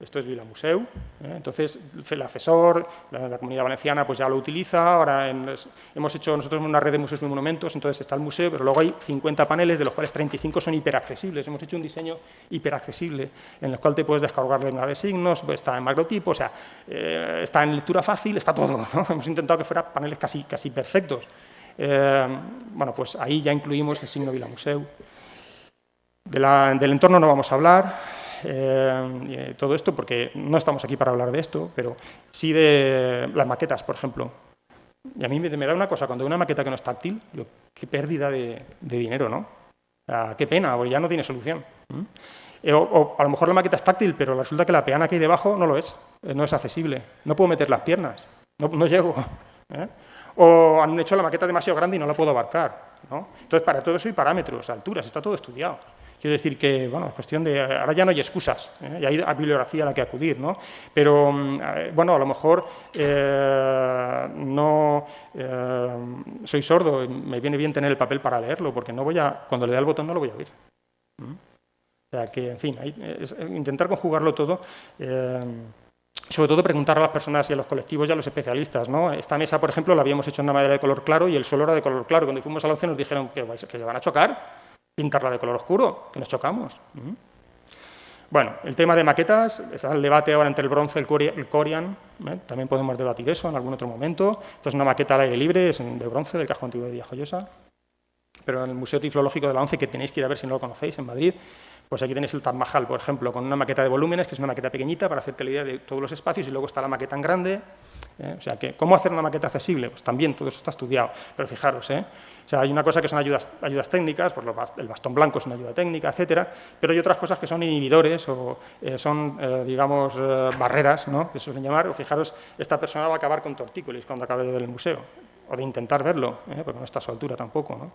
Esto es Vilamuseu, entonces el AFESOR, la Comunidad Valenciana, pues ya lo utiliza. Ahora hemos hecho nosotros una red de museos y monumentos, entonces está el museo, pero luego hay 50 paneles, de los cuales 35 son hiperaccesibles. Hemos hecho un diseño hiperaccesible, en el cual te puedes descargar lengua de signos, pues está en macrotipo, o sea, está en lectura fácil, está todo, ¿no? Hemos intentado que fueran paneles casi perfectos. Pues ahí ya incluimos el signo Vilamuseu. Del entorno no vamos a hablar, todo esto, porque no estamos aquí para hablar de esto, pero sí de las maquetas, por ejemplo. Y a mí me da una cosa, cuando veo una maqueta que no es táctil, qué pérdida de dinero, ¿no? Qué pena, porque ya no tiene solución. O a lo mejor la maqueta es táctil, pero resulta que la peana que hay debajo no lo es, no es accesible. No puedo meter las piernas, no llego. O han hecho la maqueta demasiado grande y no la puedo abarcar, ¿no? Entonces, para todo eso hay parámetros, alturas, está todo estudiado. Quiero decir que, bueno, es cuestión de... Ahora ya no hay excusas, y hay bibliografía a la que acudir, ¿no? Pero, bueno, a lo mejor no soy sordo, me viene bien tener el papel para leerlo, porque no voy a, cuando le dé al botón no lo voy a oír. O sea que, en fin, intentar conjugarlo todo, sobre todo preguntar a las personas y a los colectivos y a los especialistas, ¿no? Esta mesa, por ejemplo, la habíamos hecho en una madera de color claro y el suelo era de color claro. Cuando fuimos a la ONCE nos dijeron que se van a chocar, pintarla de color oscuro, que nos chocamos. Bueno, el tema de maquetas, está el debate ahora entre el bronce y el Corian, también podemos debatir eso en algún otro momento. Esto es una maqueta al aire libre, es de bronce, del casco antiguo de Villajoyosa, pero en el Museo Tiflológico de la ONCE, que tenéis que ir a ver si no lo conocéis, en Madrid, pues aquí tenéis el Taj Mahal, por ejemplo, con una maqueta de volúmenes, que es una maqueta pequeñita para hacerte la idea de todos los espacios, y luego está la maqueta en grande. O sea, que ¿cómo hacer una maqueta accesible? Pues también todo eso está estudiado, pero fijaros, o sea, hay una cosa que son ayudas técnicas, pues el bastón blanco es una ayuda técnica, etcétera, pero hay otras cosas que son inhibidores o son, digamos, barreras, ¿no?, que se suelen llamar. O fijaros, esta persona va a acabar con tortícolis cuando acabe de ver el museo, o de intentar verlo, porque no está a su altura tampoco, ¿no?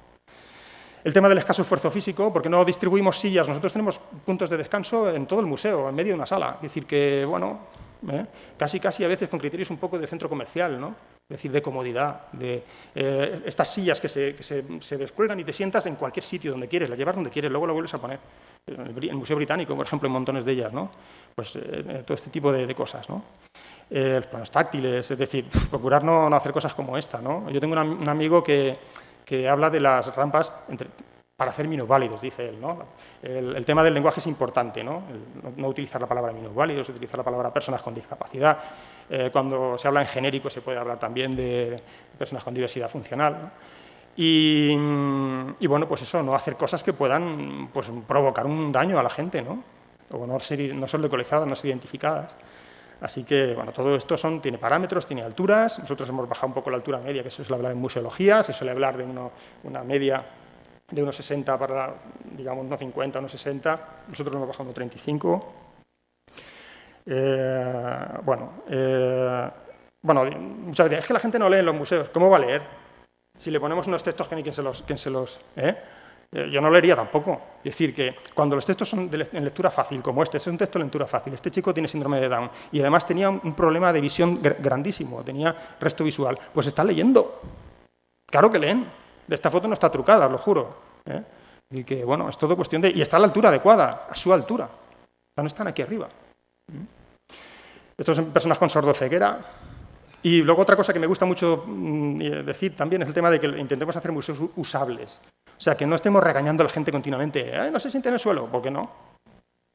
El tema del escaso esfuerzo físico, porque no distribuimos sillas. Nosotros tenemos puntos de descanso en todo el museo, en medio de una sala. Es decir, que, bueno, casi a veces con criterios un poco de centro comercial, ¿no? Es decir, de comodidad, de estas sillas que se descuelgan y te sientas en cualquier sitio donde quieres, la llevas donde quieres, luego la vuelves a poner. El Museo Británico, por ejemplo, hay montones de ellas, ¿no? Pues todo este tipo de cosas, ¿no? Los planos táctiles, es decir, procurar no hacer cosas como esta, ¿no? Yo tengo un amigo que habla de las rampas para hacer minusválidos, dice él, ¿no? El tema del lenguaje es importante, ¿no? No utilizar la palabra minusválidos, utilizar la palabra personas con discapacidad. Cuando se habla en genérico se puede hablar también de personas con diversidad funcional, ¿no? Y bueno, pues eso, no hacer cosas que puedan, pues, provocar un daño a la gente, ¿no? O no ser localizadas, no ser identificadas. Así que, bueno, todo esto tiene parámetros, tiene alturas. Nosotros hemos bajado un poco la altura media, que se suele hablar en museología, se suele hablar de una media de unos 60 para, digamos, unos 50, unos 60. Nosotros hemos bajado unos 35. Bueno, muchas veces, es que la gente no lee en los museos. ¿Cómo va a leer? Si le ponemos unos textos, ¿quién se los yo no leería tampoco. Es decir, que cuando los textos son en lectura fácil, como este, es un texto de lectura fácil, este chico tiene síndrome de Down y además tenía un problema de visión grandísimo, tenía resto visual, pues está leyendo. Claro que leen. Esta foto no está trucada, os lo juro. Y que, bueno, es todo cuestión de... Y está a la altura adecuada, a su altura. O sea, no están aquí arriba. Estos son personas con sordoceguera. Y luego otra cosa que me gusta mucho decir también es el tema de que intentemos hacer museos usables. O sea, que no estemos regañando a la gente continuamente. No se siente en el suelo. ¿Por qué no?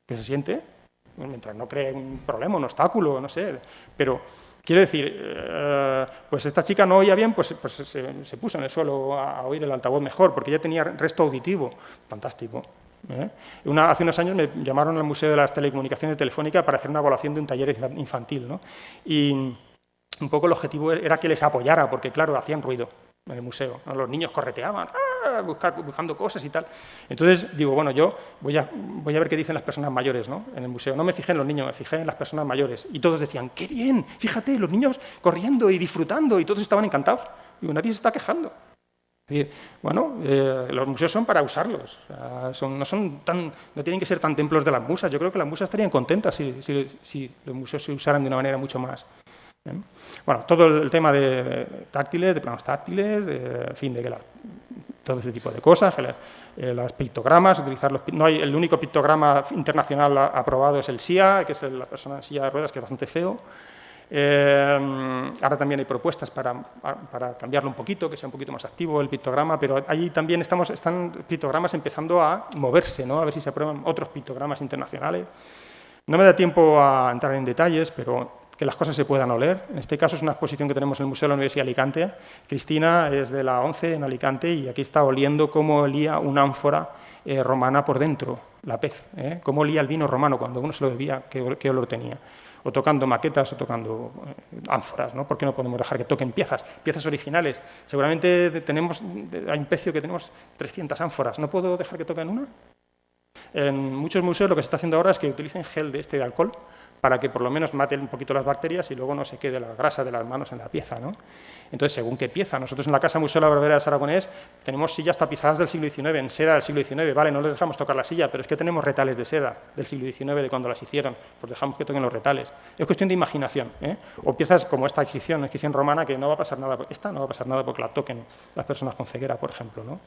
Que se siente, mientras no cree un problema, un obstáculo, no sé. Pero quiero decir, pues esta chica no oía bien, pues se puso en el suelo a oír el altavoz mejor, porque ella tenía resto auditivo. Fantástico. Hace unos años me llamaron al Museo de las Telecomunicaciones Telefónicas para hacer una evaluación de un taller infantil, ¿no? Y un poco el objetivo era que les apoyara, porque, claro, hacían ruido en el museo, ¿no? Los niños correteaban, buscando cosas y tal. Entonces, digo, bueno, yo voy a ver qué dicen las personas mayores, ¿no?, en el museo. No me fijé en los niños, me fijé en las personas mayores. Y todos decían, ¡qué bien! Fíjate, los niños corriendo y disfrutando, y todos estaban encantados. Digo, nadie se está quejando. Es decir, bueno, los museos son para usarlos. O sea, no tienen que ser tan templos de las musas. Yo creo que las musas estarían contentas si los museos se usaran de una manera mucho más... Bueno, todo el tema de táctiles, de planos táctiles, en fin, todo ese tipo de cosas, los pictogramas, el único pictograma internacional aprobado es el SIA, que es la persona en silla de ruedas, que es bastante feo. Ahora también hay propuestas para cambiarlo un poquito, que sea un poquito más activo el pictograma, pero allí también están pictogramas empezando a moverse, ¿no? A ver si se aprueban otros pictogramas internacionales. No me da tiempo a entrar en detalles, pero que las cosas se puedan oler. En este caso es una exposición que tenemos en el Museo de la Universidad de Alicante. Cristina es de la ONCE en Alicante y aquí está oliendo cómo olía una ánfora romana por dentro, la pez, cómo olía el vino romano cuando uno se lo bebía, qué olor tenía. O tocando maquetas o tocando ánforas, ¿no? ¿Por qué no podemos dejar que toquen piezas originales? Seguramente hay un pecio que tenemos 300 ánforas, ¿no puedo dejar que toquen una? En muchos museos lo que se está haciendo ahora es que utilicen gel de alcohol para que por lo menos mate un poquito las bacterias y luego no se quede la grasa de las manos en la pieza, ¿no? Entonces, según qué pieza. Nosotros en la Casa Museo de la Barbera de Aragonés tenemos sillas tapizadas del siglo XIX, en seda del siglo XIX, vale, no les dejamos tocar la silla, pero es que tenemos retales de seda del siglo XIX, de cuando las hicieron, pues dejamos que toquen los retales. Es cuestión de imaginación, ¿eh? O piezas como esta inscripción romana, que no va a pasar nada, esta no va a pasar nada porque la toquen las personas con ceguera, por ejemplo, ¿no?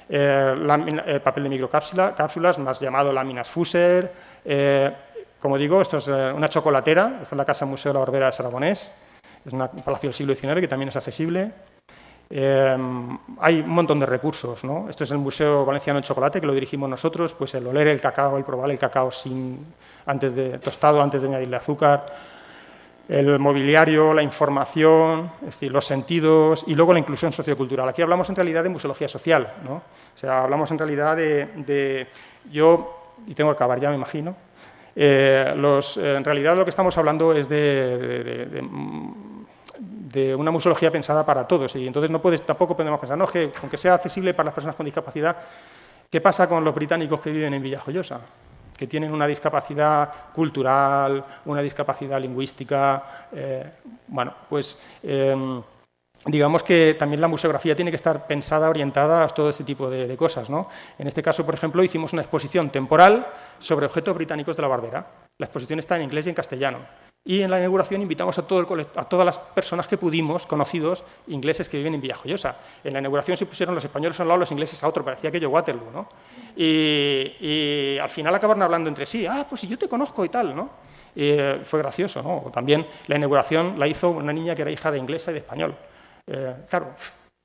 Papel de microcápsulas, más llamado láminas Fuser. Como digo, esto es una chocolatera, esta es la Casa Museo de la Barbera de Aragonés, es un palacio del siglo XIX que también es accesible. Hay un montón de recursos, ¿no? Esto es el Museo Valenciano del Chocolate, que lo dirigimos nosotros, pues el oler el cacao, el probar el cacao tostado, antes de añadirle azúcar, el mobiliario, la información, es decir, los sentidos y luego la inclusión sociocultural. Aquí hablamos en realidad de museología social, ¿no? O sea, hablamos en realidad y tengo que acabar ya, me imagino. En realidad lo que estamos hablando es de una museología pensada para todos y entonces tampoco podemos pensar, no, que aunque sea accesible para las personas con discapacidad, ¿qué pasa con los británicos que viven en Villajoyosa? Que tienen una discapacidad cultural, una discapacidad lingüística, bueno, pues digamos que también la museografía tiene que estar pensada, orientada a todo este tipo de cosas, ¿no? En este caso, por ejemplo, hicimos una exposición temporal sobre objetos británicos de la Barbera. La exposición está en inglés y en castellano. Y en la inauguración invitamos a todas las personas que pudimos, conocidos, ingleses que viven en Villajoyosa. En la inauguración se pusieron los españoles a un lado, los ingleses a otro, parecía aquello Waterloo, ¿no? Y al final acabaron hablando entre sí, pues si yo te conozco y tal, ¿no? Fue gracioso, ¿no? También la inauguración la hizo una niña que era hija de inglesa y de español. Claro,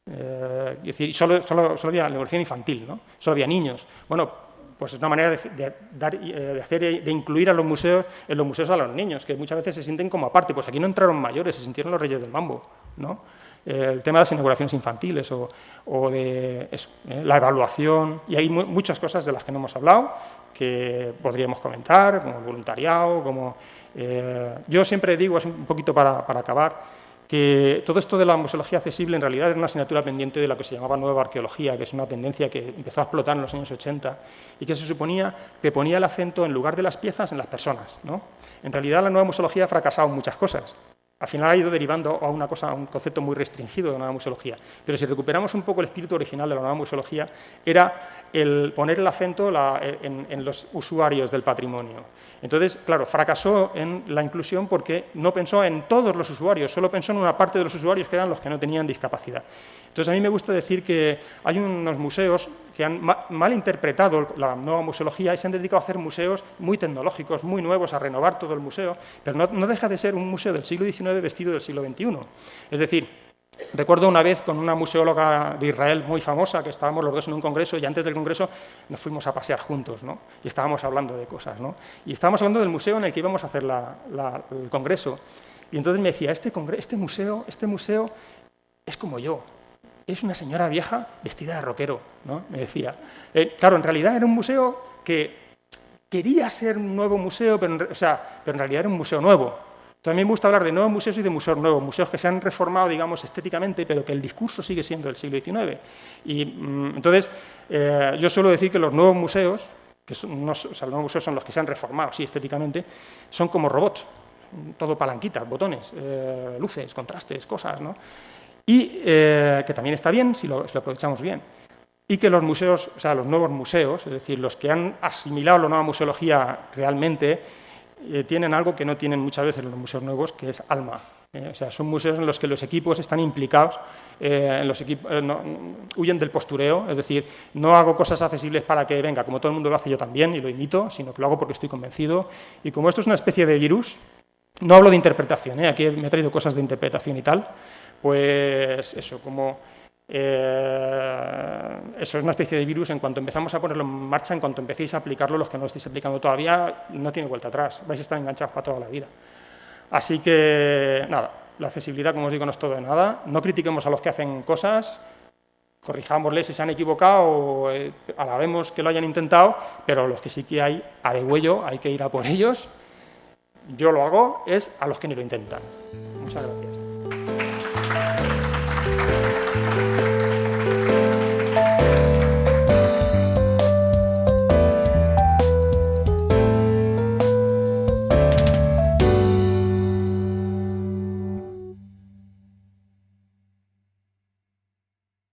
es decir, solo había la inauguración infantil, ¿no? Solo había niños. Bueno, pues es una manera de incluir a los museos, en los museos a los niños, que muchas veces se sienten como aparte. Pues aquí no entraron mayores, se sintieron los reyes del mambo, ¿no? El tema de las inauguraciones infantiles o de eso, la evaluación, y hay muchas cosas de las que no hemos hablado, que podríamos comentar, como el voluntariado, yo siempre digo, es un poquito para acabar, que todo esto de la museología accesible en realidad era una asignatura pendiente de lo que se llamaba nueva arqueología, que es una tendencia que empezó a explotar en los años 80 y que se suponía que ponía el acento, en lugar de las piezas, en las personas, ¿no? En realidad la nueva museología ha fracasado en muchas cosas. Al final ha ido derivando a un concepto muy restringido de nueva museología. Pero si recuperamos un poco el espíritu original de la nueva museología, era el poner el acento en los usuarios del patrimonio. Entonces, claro, fracasó en la inclusión porque no pensó en todos los usuarios, solo pensó en una parte de los usuarios que eran los que no tenían discapacidad. Entonces, a mí me gusta decir que hay unos museos que han mal interpretado la nueva museología y se han dedicado a hacer museos muy tecnológicos, muy nuevos, a renovar todo el museo, pero no deja de ser un museo del siglo XIX vestido del siglo XXI. Es decir, recuerdo una vez con una museóloga de Israel muy famosa, que estábamos los dos en un congreso y antes del congreso nos fuimos a pasear juntos, ¿no? Y estábamos hablando de cosas, ¿no? Y estábamos hablando del museo en el que íbamos a hacer el congreso. Y entonces me decía, este museo es como yo. Es una señora vieja vestida de rockero, ¿no? Me decía. Claro, en realidad era un museo que quería ser un nuevo museo, pero en realidad era un museo nuevo. También me gusta hablar de nuevos museos y de museos nuevos, museos que se han reformado, digamos, estéticamente, pero que el discurso sigue siendo del siglo XIX. Y entonces, yo suelo decir que los nuevos museos, los nuevos museos son los que se han reformado, sí, estéticamente, son como robots, todo palanquitas, botones, luces, contrastes, cosas, ¿no? Y que también está bien si lo aprovechamos bien. Y que los museos, los nuevos museos, es decir, los que han asimilado la nueva museología realmente, tienen algo que no tienen muchas veces los museos nuevos, que es alma. Son museos en los que los equipos están implicados, huyen del postureo, es decir, no hago cosas accesibles para que venga, como todo el mundo lo hace yo también y lo imito, sino que lo hago porque estoy convencido. Y como esto es una especie de virus, no hablo de interpretación, aquí me he traído cosas de interpretación y tal, pues eso, eso es una especie de virus. En cuanto empezamos a ponerlo en marcha, en cuanto empecéis a aplicarlo, los que no lo estáis aplicando todavía, no tiene vuelta atrás, vais a estar enganchados para toda la vida. Así que, nada, la accesibilidad, como os digo, no es todo de nada, no critiquemos a los que hacen cosas, corrijámosles si se han equivocado, alabemos que lo hayan intentado, pero los que sí que hay a degüello, hay que ir a por ellos. Yo lo hago, es a los que ni lo intentan. Muchas gracias.